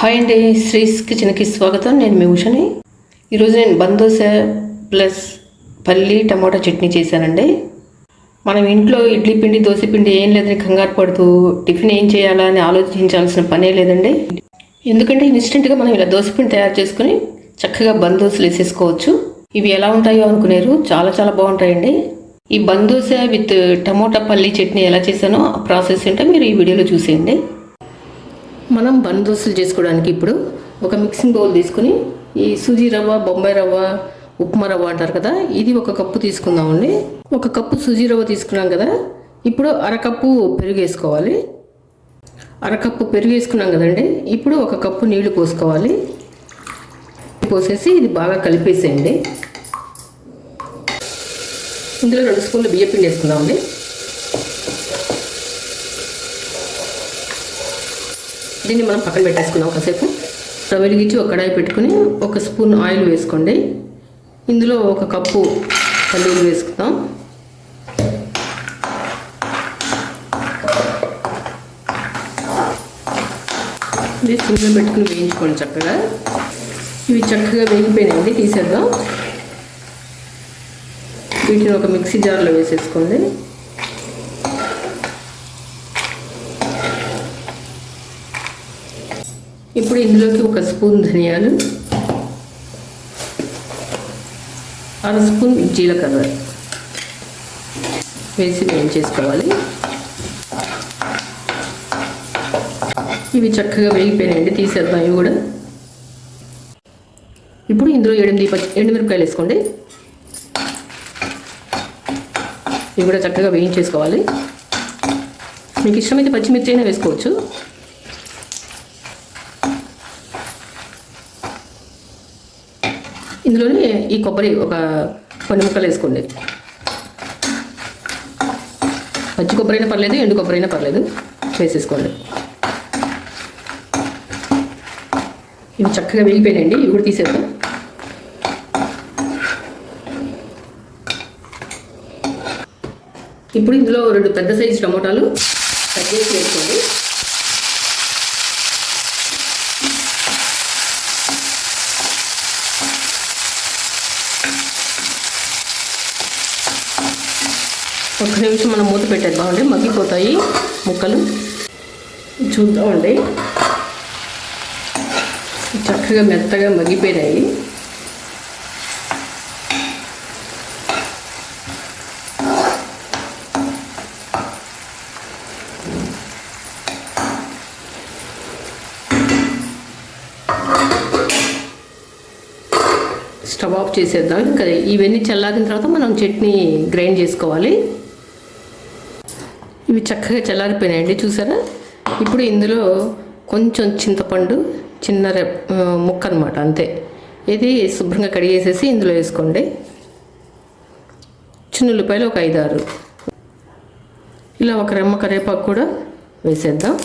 Hi అండి, శ్రీస్ కిచెన్కి స్వాగతం. నేను మీ ఉషని. ఈరోజు నేను బందోస ప్లస్ పల్లి టమాటా చట్నీ చేశానండి. మనం ఇంట్లో ఇడ్లీ పిండి దోశ పిండి ఏం లేదని కంగారు పడుతూ టిఫిన్ ఏం చేయాలా అని ఆలోచించాల్సిన పనే లేదండి. ఎందుకంటే ఇన్స్టెంట్గా మనం ఇలా దోశ పిండి తయారు చేసుకుని చక్కగా బందోసలు వేసేసుకోవచ్చు. ఇవి ఎలా ఉంటాయో అనుకునేరు, చాలా చాలా బాగుంటాయండి. ఈ బందోస విత్ టమోటా పల్లి చట్నీ ఎలా చేశానో ఆ ప్రాసెస్ ఏంటో మీరు ఈ వీడియోలో చూసేయండి. మనం బందోసలు చేసుకోవడానికి ఇప్పుడు ఒక మిక్సింగ్ బౌల్ తీసుకుని ఈ సూజీ రవ్వ, బొంబాయి రవ్వ, ఉప్మా రవ్వ అంటారు కదా, ఇది ఒక కప్పు తీసుకుందామండి. ఒక కప్పు సూజీ రవ్వ తీసుకున్నాం కదా, ఇప్పుడు అరకప్పు పెరుగు వేసుకోవాలి. అరకప్పు పెరుగు వేసుకున్నాం కదండి, ఇప్పుడు ఒక కప్పు నీళ్లు పోసుకోవాలి. పోసేసి ఇది బాగా కలిపేసేయండి. ఇందులో 2 స్పూన్లు బియ్యం పిండి వేసుకుందామండి. దీన్ని మనం పక్కన పెట్టేసుకుందాం. కాసేపు స్టవ్ వెలిగించి ఒక కడాయి పెట్టుకుని 1 స్పూన్ ఆయిల్ వేసుకోండి. ఇందులో 1 కప్పు పల్లీలు వేసుకుందాం. ఇది సిమ్లో పెట్టుకుని వేయించుకోండి చక్కగా. ఇవి చక్కగా వేగిపోయినాయండి, తీసేద్దాం. వీటిని ఒక మిక్సీ జార్లో వేసేసుకోండి. ఇప్పుడు ఇందులోకి 1 స్పూన్ ధనియాలు, 1/2 స్పూన్ జీలకర్ర వేసి వేయించేసుకోవాలి. ఇవి చక్కగా వేగిపోయినాయండి, తీసేద్దాం ఇవి కూడా. ఇప్పుడు ఇందులో 8 ఎండుమిరపకాయలు వేసుకోండి. ఇవి కూడా చక్కగా వేయించేసుకోవాలి. మీకు ఇష్టమైతే పచ్చిమిర్చి అయినా వేసుకోవచ్చు. ఇందులోనే ఈ కొబ్బరి ఒక 10 ముక్కలు వేసుకోండి. పచ్చి కొబ్బరి అయినా పర్లేదు, ఎండు కొబ్బరి అయినా పర్లేదు, వేసేసుకోండి. ఇవి చక్కగా వేగిపోయినాయండి, ఇవి కూడా తీసేద్దాం. ఇప్పుడు ఇందులో 2 పెద్ద సైజు టమోటాలు కట్ చేసి వేసుకోండి. ఒక్క నిమిషం మనం మూత పెట్టేద్దామండి, మగ్గిపోతాయి ముక్కలు. చూద్దామండి, చక్కగా మెత్తగా మగ్గిపోయినాయి. స్టవ్ ఆఫ్ చేసేద్దాం. ఇంకా ఇవన్నీ చల్లారిన తర్వాత మనం చట్నీ గ్రైండ్ చేసుకోవాలి. ఇవి చక్కగా చల్లారిపోయినాయండి, చూసారా. ఇప్పుడు ఇందులో కొంచెం చింతపండు, చిన్న ముక్క అనమాట, అంతే. ఇది శుభ్రంగా కడిగేసేసి ఇందులో వేసుకోండి. చిన్న ఉల్లిపాయలు ఒక 5-6, ఇలా 1 రెమ్మ కరివేపాకు కూడా వేసేద్దాం.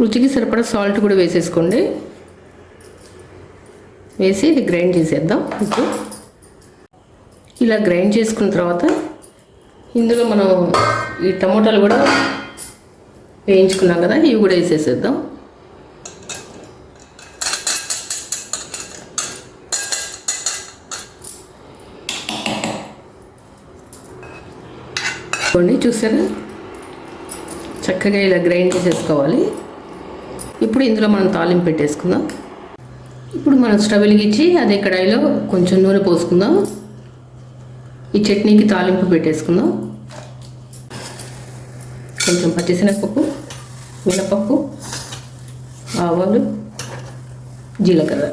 రుచికి సరిపడా సాల్ట్ కూడా వేసేసుకోండి. వేసి ఇది గ్రైండ్ చేసేద్దాం. ఇప్పుడు ఇలా గ్రైండ్ చేసుకున్న తర్వాత ఇందులో మనం ఈ టమోటాలు కూడా వేయించుకున్నాం కదా, ఇవి కూడా వేసేసేద్దాం. చూసారా, చక్కగా ఇలా గ్రైండ్ చేసేసుకోవాలి. ఇప్పుడు ఇందులో మనం తాలింపు పెట్టేసుకుందాం. ఇప్పుడు మనం స్టవ్ వెలిగించి అదే కడాయిలో కొంచెం నూనె పోసుకుందాం. ఈ చట్నీకి తాలింపు పెట్టేసుకుందాం. కొంచెం పచ్చిశనగపప్పు, మినపప్పు, ఆవాలు, జీలకర్ర,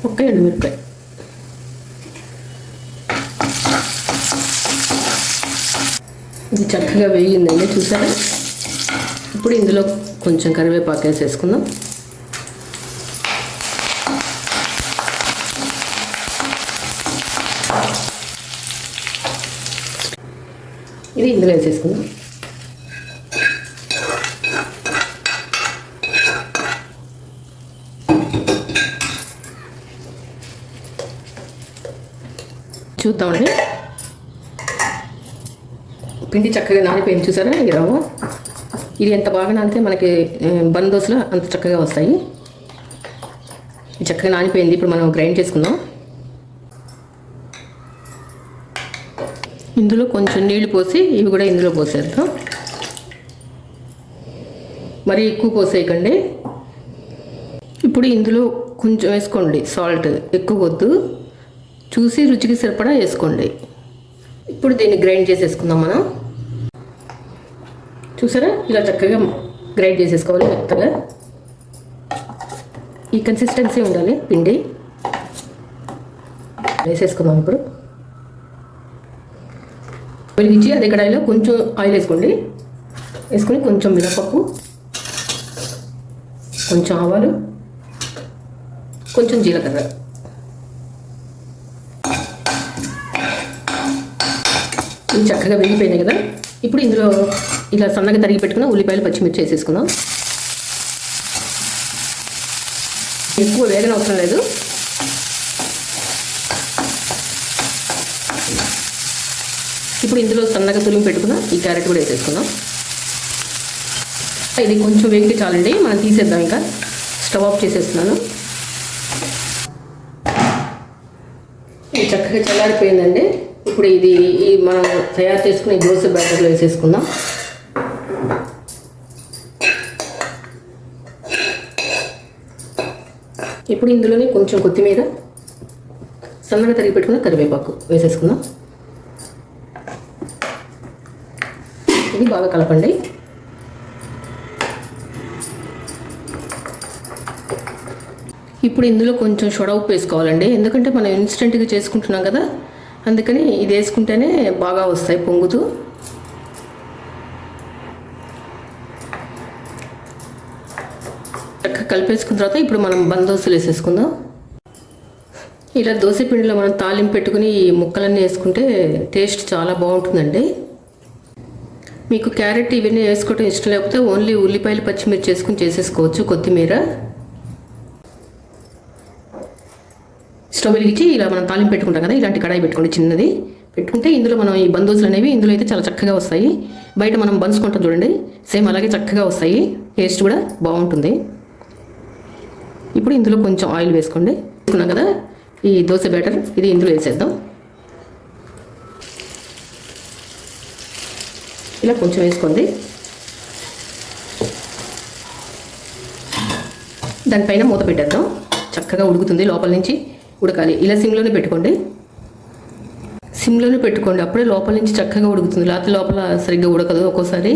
1 ఎండుమిరపకాయ. ఇది చక్కగా వేగిందండి, చూసారా. ఇప్పుడు ఇందులో కొంచెం కరివేపాకు వేసేసుకుందాం. ఇది ఇందులో వేసేసుకుందాం. చూద్దామండి, పిండి చక్కగా నానిపోయింది, చూసారా. ఈ రవ్వ ఇది ఎంత బాగా నానితే మనకి బన్ దోశలు అంత చక్కగా వస్తాయి. చక్కగా నానిపోయింది. ఇప్పుడు మనం గ్రైండ్ చేసుకుందాం. ఇందులో కొంచెం నీళ్లు పోసి ఇవి కూడా ఇందులో పోసేద్దాం. మరీ ఎక్కువ పోసేయకండి. ఇప్పుడు ఇందులో కొంచెం వేసుకోండి సాల్ట్, ఎక్కువ వద్దు, చూసి రుచికి సరిపడా వేసుకోండి. ఇప్పుడు దీన్ని గ్రైండ్ చేసేసుకుందాం మనం. చూసారా, ఇలా చక్కగా గ్రైండ్ చేసేసుకోవాలి మెత్తగా. ఈ కన్సిస్టెన్సీ ఉండాలి పిండి. వేసేసుకుందాం. ఇప్పుడు వెలిగించి అదే కడాయిలో కొంచెం ఆయిల్ వేసుకోండి. వేసుకొని కొంచెం మినపప్పు, కొంచెం ఆవాలు, కొంచెం జీలకర్ర, ఇవి చక్కగా వేగిపోయినాయి కదా. ఇప్పుడు ఇందులో ఇలా సన్నగా తరిగి పెట్టుకున్న ఉల్లిపాయలు, పచ్చిమిర్చి వేసేసుకుందాం. ఎక్కువ వేగన అవసరం లేదు. ఇప్పుడు ఇందులో సన్నగా తురిమి పెట్టుకున్న ఈ క్యారెట్ కూడా వేసేసుకుందాం. ఇది కొంచెం వేగితే చాలండి, మనం తీసేద్దాం. ఇంకా స్టవ్ ఆఫ్ చేసేస్తున్నాను. ఇది చక్కగా చల్లారిపోయిందండి. ఇప్పుడు ఇది మనం తయారు చేసుకుని దోశ బ్యాటర్లో వేసేసుకుందాం. ఇప్పుడు ఇందులోనే కొంచెం కొత్తిమీర, సన్నగా తరిగి పెట్టుకున్న కరివేపాకు వేసేసుకుందాం. ఇది బాగా కలపండి. ఇప్పుడు ఇందులో కొంచెం సోడా ఉప్పు వేసుకోవాలండి, ఎందుకంటే మనం ఇన్స్టెంట్గా చేసుకుంటున్నాం కదా, అందుకని ఇది వేసుకుంటేనే బాగా వస్తాయి పొంగుతూ. చక్కగా కలిపేసుకున్న తర్వాత ఇప్పుడు మనం బన్ దోశలు వేసేసుకుందాం. ఇలా దోశ పిండిలో మనం తాలింపు పెట్టుకుని ఈ ముక్కలన్నీ వేసుకుంటే టేస్ట్ చాలా బాగుంటుందండి. మీకు క్యారెట్ ఇవన్నీ వేసుకోవడం ఇష్టం లేకపోతే ఓన్లీ ఉల్లిపాయలు, పచ్చిమిర్చి వేసుకుని చేసేసుకోవచ్చు, కొత్తిమీర. స్టవ్ వెలిగించి ఇలా మనం తాలింపు పెట్టుకుంటాం కదా, ఇలాంటి కడాయి పెట్టుకోండి, చిన్నది పెట్టుకుంటే ఇందులో మనం ఈ బన్ దోశలు అనేవి ఇందులో అయితే చాలా చక్కగా వస్తాయి. బయట మనం బన్స్ కొంటాం చూడండి, సేమ్ అలాగే చక్కగా వస్తాయి, టేస్ట్ కూడా బాగుంటుంది. ఇప్పుడు ఇందులో కొంచెం ఆయిల్ వేసుకోండి. వేసుకున్నాం కదా ఈ దోశ బ్యాటర్, ఇది ఇందులో వేసేద్దాం. ఇలా కొంచెం వేసుకోండి. దానిపైన మూత పెట్టేద్దాం. చక్కగా ఉడుకుతుంది, లోపల నుంచి ఉడకాలి. ఇలా సిమ్లోనే పెట్టుకోండి, సిమ్లోనే పెట్టుకోండి, అప్పుడే లోపల నుంచి చక్కగా ఉడుకుతుంది. లేకపోతే లోపల సరిగ్గా ఉడకదు ఒక్కోసారి,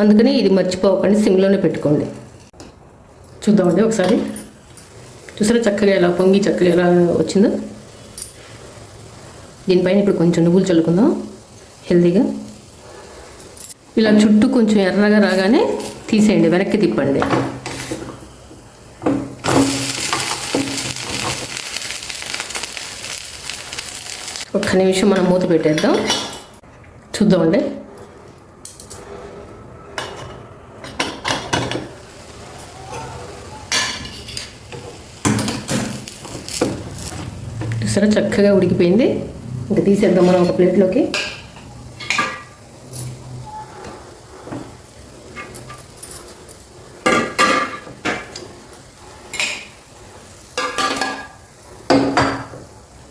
అందుకని ఇది మర్చిపోకండి, సిమ్లోనే పెట్టుకోండి. చూద్దామండి ఒకసారి. చూసారా చక్కగా ఎలా పొంగి చక్కగా ఎలా వచ్చిందో. దీనిపైన ఇప్పుడు కొంచెం నువ్వులు చల్లుకుందాం హెల్తీగా. ఇలా చుట్టూ కొంచెం ఎర్రగా రాగానే తీసేయండి, వెనక్కి తిప్పండి. ఒక్క నిమిషం మనం మూత పెట్టేద్దాం, చూద్దామండి. చూసారా చక్కగా ఉడికిపోయింది. ఇంకా తీసేద్దాం మనం ఒక ప్లేట్లోకి.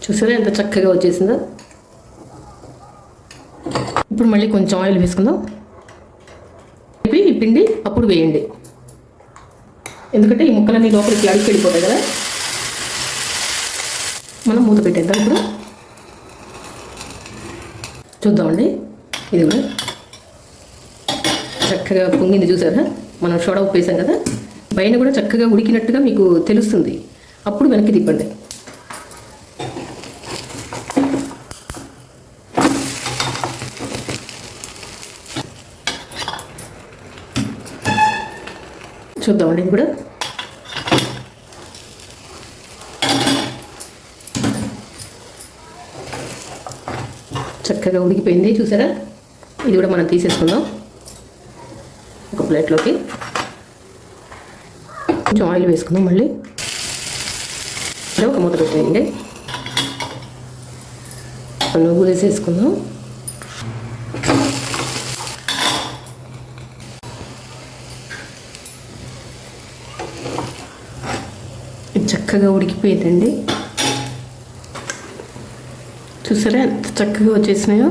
చూసారా ఎంత చక్కగా వచ్చేసిందో. ఇప్పుడు మళ్ళీ కొంచెం ఆయిల్ వేసుకుందాం. ఈ పిండి అప్పుడు వేయండి, ఎందుకంటే ఈ ముక్కలన్నీ లోపలికి అడుగు వెళ్ళిపోతాయి కదా. మనం మూత పెట్టేద్దాం. ఇప్పుడు చూద్దామండి, ఇది కూడా చక్కగా పొంగింది. చూసారా, మనం సోడా ఉప్పు వేసాం కదా, పైన కూడా చక్కగా ఉడికినట్టుగా మీకు తెలుస్తుంది. అప్పుడు వెనక్కి తిప్పండి. చూద్దామండి ఇది కూడా. చక్కగా ఉడికిపోయింది చూసారా. ఇది కూడా మనం తీసేసుకుందాం ఒక ప్లేట్లోకి. కొంచెం ఆయిల్ వేసుకుందాం. మళ్ళీ ఒక మూత పెట్టేయండి. నువ్వులు వేసేసుకుందాం. ఇది చక్కగా ఉడికిపోయిందండి. చూసారా ఎంత చక్కగా వచ్చేసినాయో.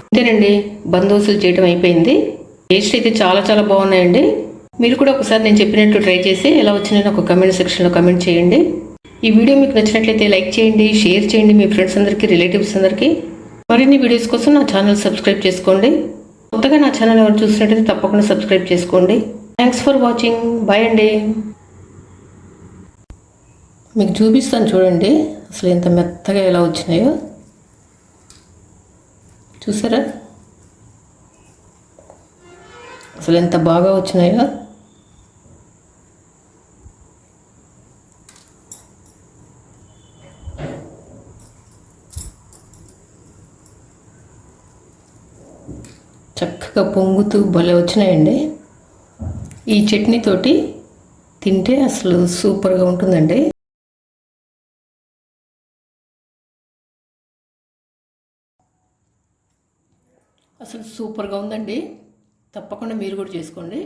అంతేనండి, బందోసులు చేయడం అయిపోయింది. టేస్ట్ అయితే చాలా చాలా బాగున్నాయండి. మీరు కూడా ఒకసారి నేను చెప్పినట్టు ట్రై చేసి ఎలా వచ్చినాయో ఒక కమెంట్ సెక్షన్లో కమెంట్ చేయండి. ఈ వీడియో మీకు నచ్చినట్లయితే లైక్ చేయండి, షేర్ చేయండి మీ ఫ్రెండ్స్ అందరికీ, రిలేటివ్స్ అందరికీ. మరిన్ని వీడియోస్ కోసం నా ఛానల్ సబ్స్క్రైబ్ చేసుకోండి. కొత్తగా నా ఛానల్ ఎవరు చూసినట్లయితే తప్పకుండా సబ్స్క్రైబ్ చేసుకోండి. Thanks for watching. బాయ్ అండి. మీకు చూపిస్తాను చూడండి అసలు ఎంత మెత్తగా ఎలా వచ్చినాయో. చూసారా అసలు ఎంత బాగా వచ్చినాయో. చక్కగా పొంగుతూ భలే వచ్చినాయండి. ఈ చట్నీతోటి తింటే అసలు సూపర్గా ఉంటుందండి. అసలు సూపర్గా ఉందండి. తప్పకుండా మీరు కూడా చేసుకోండి.